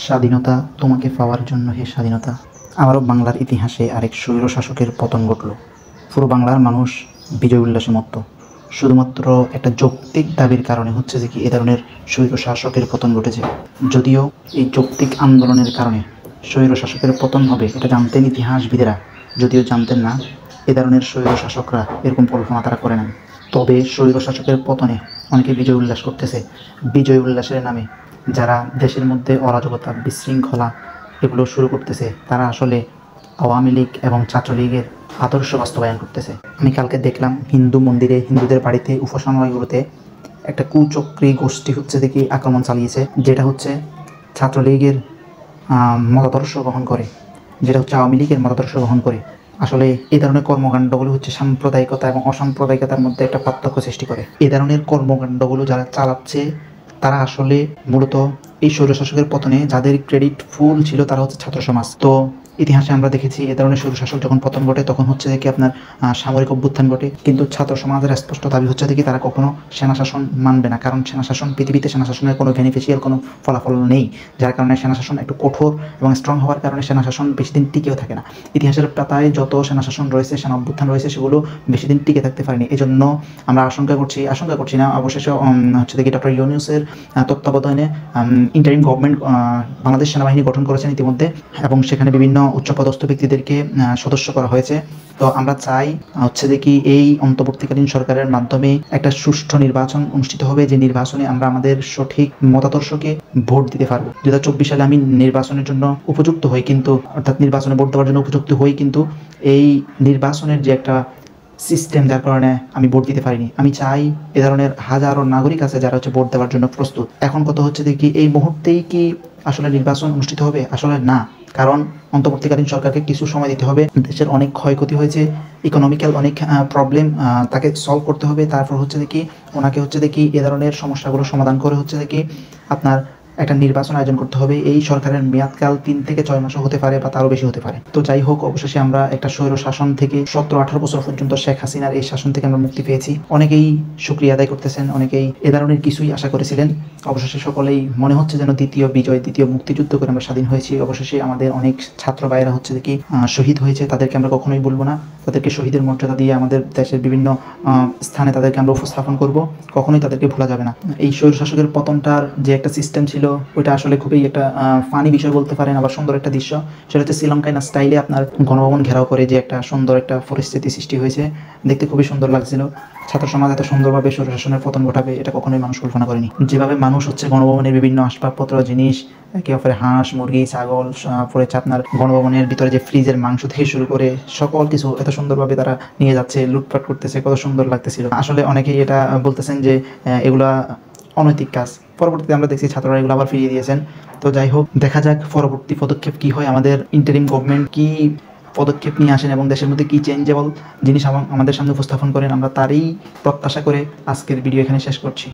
স্বাধীনতা তোমাকে পাওয়ার জন্য হে স্বাধীনতা। আবারও বাংলার ইতিহাসে আরেক স্বৈর শাসকের পতন ঘটল। পুরো বাংলার মানুষ বিজয় উল্লাসে মত্ত। শুধুমাত্র একটা যৌক্তিক দাবির কারণে হচ্ছে যে কি এ ধরনের স্বৈর শাসকের পতন ঘটেছে। যদিও এই যৌক্তিক আন্দোলনের কারণে স্বৈর শাসকের পতন হবে এটা জানতেন ইতিহাসবিদেরা, যদিও জানতেন না এ ধরনের স্বৈর শাসকরা এরকম কল্পনা তারা করে নেন। তবে স্বৈর শাসকের পতনে অনেকে বিজয় উল্লাস করতেছে। বিজয় উল্লাসের নামে যারা দেশের মধ্যে অরাজকতা, বিশৃঙ্খলা এগুলো শুরু করতেছে তারা আসলে আওয়ামী লীগ এবং ছাত্রলীগের আদর্শ বাস্তবায়ন করতেছে। আমি কালকে দেখলাম হিন্দু মন্দিরে, হিন্দুদের বাড়িতে, উপাসনালয়গুলোতে একটা কুচক্রী গোষ্ঠী হচ্ছে দেখি আক্রমণ চালিয়েছে, যেটা হচ্ছে ছাত্রলীগের মতাদর্শ গ্রহণ করে, যেটা হচ্ছে আওয়ামী লীগের মতাদর্শ গ্রহণ করে। আসলে এই ধরনের কর্মকাণ্ডগুলো হচ্ছে সাম্প্রদায়িকতা এবং অসাম্প্রদায়িকতার মধ্যে একটা পার্থক্য সৃষ্টি করে। এই ধরনের কর্মকাণ্ডগুলো যারা চালাচ্ছে তারা আসলে মূলত এই স্বৈরশাসকের পতনে যাদের ক্রেডিট ফুল ছিল তারা হচ্ছে ছাত্র সমাজ। তো ইতিহাসে আমরা দেখেছি এ ধরনের স্বৈরশাসক যখন পতন ঘটে তখন হচ্ছে কি আপনার সামরিক অভ্যুত্থান ঘটে, কিন্তু ছাত্র সমাজের স্পষ্ট দাবি হচ্ছে দেখি তারা কখনো সেনাশাসন মানবে না, কারণ সেনাশাসন পৃথিবীতে সেনাশাসনের কোনো বেনিফিশিয়াল কোনো ফলাফল নেই, যার কারণে সেনাশাসন একটু কঠোর এবং স্ট্রং হওয়ার কারণে সেনাশাসন বেশি দিন টিকেও থাকে না। ইতিহাসের পাতায় যত সেনাশাসন রয়েছে, সেনা অভ্যুত্থান রয়েছে, সেগুলো বেশি দিন টিকে থাকতে পারেনি। এই জন্য আমরা আশঙ্কা করছি না অবশেষে হচ্ছে দেখি ডক্টর ইউনূসের তত্ত্বাবধানে ইন্টারিম গভর্নমেন্ট বাংলাদেশ সেনাবাহিনী গঠন করেছেন ইতিমধ্যে, এবং সেখানে বিভিন্ন উচ্চপদস্থ ব্যক্তিদেরকে সদস্য করা হয়েছে। তো আমরা চাই হচ্ছে দেখি এই অন্তর্বর্তীকালীন সরকারের মাধ্যমে একটা সুষ্ঠু নির্বাচন অনুষ্ঠিত হবে, যে নির্বাচনে আমরা আমাদের সঠিক মতাদর্শকে ভোট দিতে পারবো। 2024 সালে আমি নির্বাচনের জন্য উপযুক্ত হই, কিন্তু অর্থাৎ নির্বাচনে ভোট দেওয়ার জন্য উপযুক্ত হই, কিন্তু এই নির্বাচনের যে একটা সিস্টেম যার কারণে আমি ভোট দিতে পারিনি। আমি চাই এ ধরনের হাজারো নাগরিক আছে যারা হচ্ছে ভোট দেওয়ার জন্য প্রস্তুত। এখন কথা হচ্ছে দেখি এই মুহূর্তেই কি আসলে নির্বাচন অনুষ্ঠিত হবে? আসলে না, কারণ অন্তর্বর্তীকালীন সরকারকে কিছু সময় দিতে হবে। দেশের অনেক ক্ষয়ক্ষতি হয়েছে, ইকোনমিক্যাল অনেক প্রবলেম তাকে সলভ করতে হবে। তারপর হচ্ছে দেখি ওনাকে হচ্ছে দেখি এ ধরনের সমস্যাগুলো সমাধান করে হচ্ছে দেখি আপনার একটা নির্বাচন আয়োজন করতে হবে। এই সরকারের মেয়াদকাল 3 থেকে 6 মাসও হতে পারে বা তারও বেশি হতে পারে। তো যাই হোক, অবশেষে আমরা একটা স্বৈর শাসন থেকে 17-18 বছর পর্যন্ত শেখ হাসিনার এই শাসন থেকে আমরা মুক্তি পেয়েছি। অনেকেই শুকরিয়া আদায় করতেছেন, অনেকেই এ ধরনের কিছুই আশা করেছিলেন। অবশেষে সকলেই মনে হচ্ছে যেন দ্বিতীয় বিজয়, দ্বিতীয় মুক্তিযুদ্ধ করে আমরা স্বাধীন হয়েছি। অবশেষে আমাদের অনেক ছাত্র ভাইয়েরা হচ্ছে দেখি শহীদ হয়েছে, তাদেরকে আমরা কখনোই বলবো না। তাদেরকে শহীদের মর্যাদা দিয়ে আমাদের দেশের বিভিন্ন স্থানে তাদেরকে আমরা উপস্থাপন করব, কখনোই তাদেরকে ভোলা যাবে না। এই স্বৈর শাসকের পতনটার যে একটা সিস্টেম ছিল ওইটা আসলে খুবই একটা ফানি বিষয় বলতে পারেন, আবার সুন্দর একটা দৃশ্য। সেটা হচ্ছে শ্রীলঙ্কায় না স্টাইলে আপনার গণভবন ঘেরাও করে যে একটা সুন্দর একটা পরিস্থিতি সৃষ্টি হয়েছে, দেখতে খুবই সুন্দর লাগছিল। ছাত্র সমাজ এত সুন্দরভাবে স্বৈর শাসনের পতন ঘটাবে এটা কখনোই মানুষ কল্পনা করেনি। যেভাবে মানুষ হচ্ছে গণভবনের বিভিন্ন আসবাবপত্র, জিনিস, একে অপরে হাঁস, মুরগি, ছাগল, পড়েছে আপনার গণভবনের ভিতরে যে ফ্রিজের মাংস থেকে শুরু করে সকল কিছু এত সুন্দরভাবে তারা নিয়ে যাচ্ছে, লুটপাট করতেছে, কত সুন্দর লাগতেছিল। আসলে অনেকেই এটা বলতেছেন যে এগুলা অনৈতিক কাজ। পরবর্তীতে আমরা দেখছি ছাত্ররা এগুলো আবার ফিরিয়ে দিয়েছেন। তো যাই হোক, দেখা যাক পরবর্তী পদক্ষেপ কি হয়, আমাদের ইন্টারিম গভর্নমেন্ট কি পদক্ষেপ নিয়ে আসেন এবং দেশের মধ্যে কি চেঞ্জেবল জিনিস আমাদের সামনে উপস্থাপন করেন। আমরা তারই প্রত্যাশা করে আজকের ভিডিও এখানে শেষ করছি।